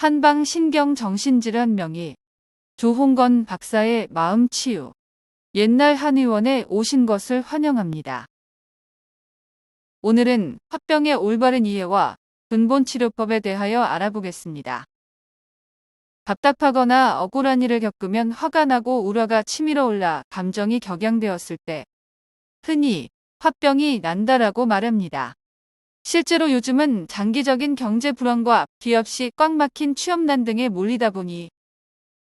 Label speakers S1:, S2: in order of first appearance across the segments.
S1: 한방 신경정신질환 명의 조홍건 박사의 마음치유. 옛날 한의원에 오신 것을 환영합니다. 오늘은 화병의 올바른 이해와 근본 치료법에 대하여 알아보겠습니다. 답답하거나 억울한 일을 겪으면 화가 나고 우라가 치밀어 올라 감정이 격양되었을 때 흔히 화병이 난다라고 말합니다. 실제로 요즘은 장기적인 경제 불안과 뒤 없이 꽉 막힌 취업난 등에 몰리다 보니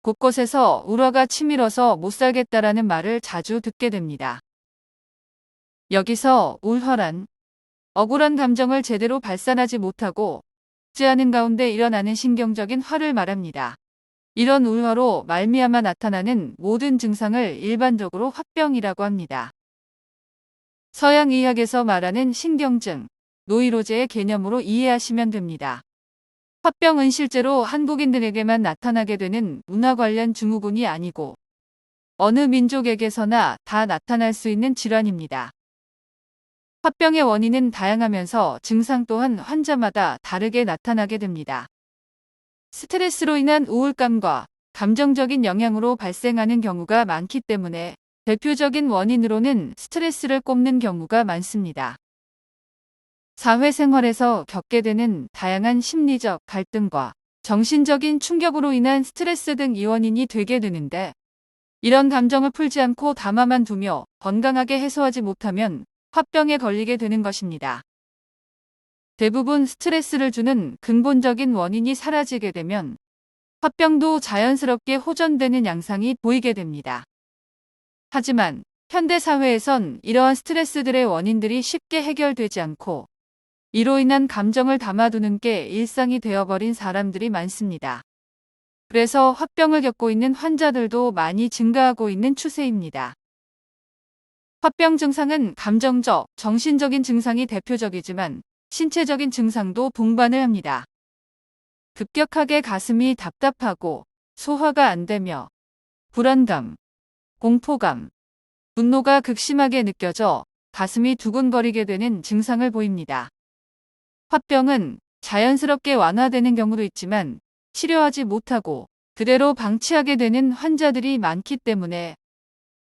S1: 곳곳에서 우라가 치밀어서 못 살겠다라는 말을 자주 듣게 됩니다. 여기서 울화란 억울한 감정을 제대로 발산하지 못하고 억제하는 가운데 일어나는 신경적인 화를 말합니다. 이런 울화로 말미암아 나타나는 모든 증상을 일반적으로 화병이라고 합니다. 서양 의학에서 말하는 신경증, 노이로제의 개념으로 이해하시면 됩니다. 화병은 실제로 한국인들에게만 나타나게 되는 문화 관련 증후군이 아니고 어느 민족에게서나 다 나타날 수 있는 질환입니다. 화병의 원인은 다양하면서 증상 또한 환자마다 다르게 나타나게 됩니다. 스트레스로 인한 우울감과 감정적인 영향으로 발생하는 경우가 많기 때문에 대표적인 원인으로는 스트레스를 꼽는 경우가 많습니다. 사회생활에서 겪게 되는 다양한 심리적 갈등과 정신적인 충격으로 인한 스트레스 등 원인이 되게 되는데 이런 감정을 풀지 않고 담아만 두며 건강하게 해소하지 못하면 화병에 걸리게 되는 것입니다. 대부분 스트레스를 주는 근본적인 원인이 사라지게 되면 화병도 자연스럽게 호전되는 양상이 보이게 됩니다. 하지만 현대사회에선 이러한 스트레스들의 원인들이 쉽게 해결되지 않고 이로 인한 감정을 담아두는 게 일상이 되어버린 사람들이 많습니다. 그래서 화병을 겪고 있는 환자들도 많이 증가하고 있는 추세입니다. 화병 증상은 감정적, 정신적인 증상이 대표적이지만 신체적인 증상도 동반을 합니다. 급격하게 가슴이 답답하고 소화가 안 되며 불안감, 공포감, 분노가 극심하게 느껴져 가슴이 두근거리게 되는 증상을 보입니다. 화병은 자연스럽게 완화되는 경우도 있지만 치료하지 못하고 그대로 방치하게 되는 환자들이 많기 때문에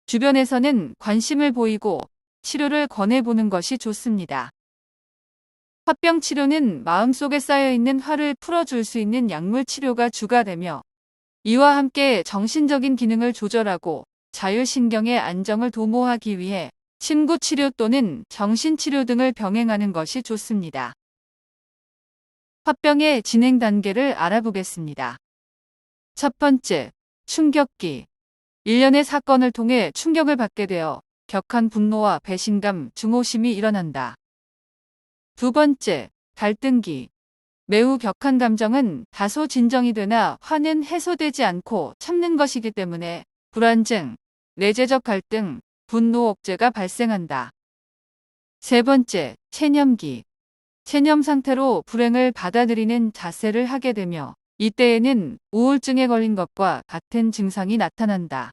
S1: 주변에서는 관심을 보이고 치료를 권해보는 것이 좋습니다. 화병 치료는 마음속에 쌓여있는 화를 풀어줄 수 있는 약물 치료가 주가 되며 이와 함께 정신적인 기능을 조절하고 자율신경의 안정을 도모하기 위해 침구치료 또는 정신치료 등을 병행하는 것이 좋습니다. 화병의 진행 단계를 알아보겠습니다. 첫 번째, 충격기. 일련의 사건을 통해 충격을 받게 되어 격한 분노와 배신감, 증오심이 일어난다. 두 번째, 갈등기. 매우 격한 감정은 다소 진정이 되나 화는 해소되지 않고 참는 것이기 때문에 불안증, 내재적 갈등, 분노 억제가 발생한다. 세 번째, 체념기. 체념 상태로 불행을 받아들이는 자세를 하게 되며 이때에는 우울증에 걸린 것과 같은 증상이 나타난다.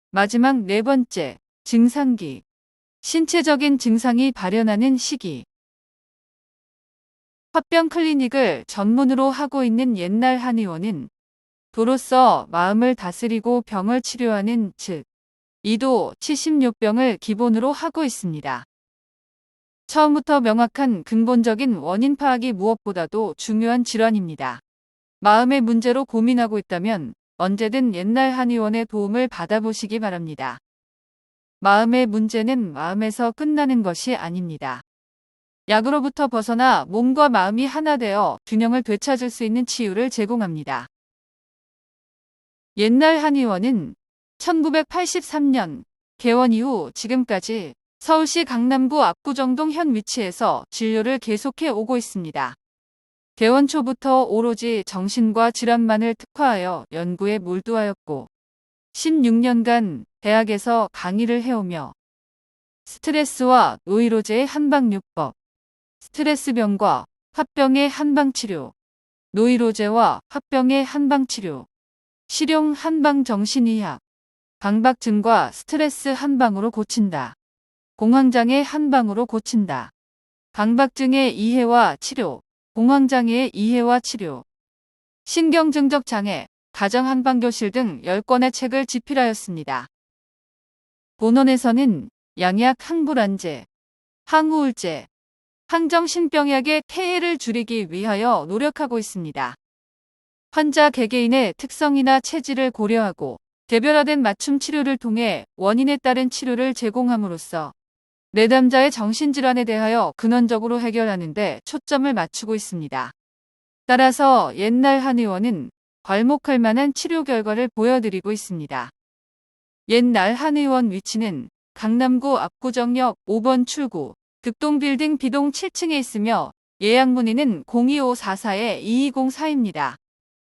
S1: 마지막 네 번째, 증상기. 신체적인 증상이 발현하는 시기. 화병 클리닉을 전문으로 하고 있는 옛날 한의원은 도로서 마음을 다스리고 병을 치료하는 즉 이도 76병을 기본으로 하고 있습니다. 처음부터 명확한 근본적인 원인 파악이 무엇보다도 중요한 질환입니다. 마음의 문제로 고민하고 있다면 언제든 옛날 한의원의 도움을 받아보시기 바랍니다. 마음의 문제는 마음에서 끝나는 것이 아닙니다. 약으로부터 벗어나 몸과 마음이 하나 되어 균형을 되찾을 수 있는 치유를 제공합니다. 옛날 한의원은 1983년 개원 이후 지금까지 서울시 강남구 압구정동 현 위치에서 진료를 계속해 오고 있습니다. 개원 초부터 오로지 정신과 질환만을 특화하여 연구에 몰두하였고 16년간 대학에서 강의를 해오며 스트레스와 노이로제의 한방요법, 스트레스병과 화병의 한방치료, 노이로제와 화병의 한방치료, 실용 한방정신의학, 강박증과 스트레스 한방으로 고친다. 공황장애 한방으로 고친다. 강박증의 이해와 치료, 공황장애의 이해와 치료, 신경증적 장애, 가정 한방교실 등 10권의 책을 집필하였습니다. 본원에서는 양약 항불안제, 항우울제, 항정신병약의 폐해를 줄이기 위하여 노력하고 있습니다. 환자 개개인의 특성이나 체질을 고려하고 개별화된 맞춤 치료를 통해 원인에 따른 치료를 제공함으로써 내담자의 정신질환에 대하여 근원적으로 해결하는 데 초점을 맞추고 있습니다. 따라서 옛날 한 의원은 괄목할 만한 치료 결과를 보여드리고 있습니다. 옛날 한 의원 위치는 강남구 압구정역 5번 출구, 득동빌딩 B동 7층에 있으며 예약 문의는 02544-2204입니다.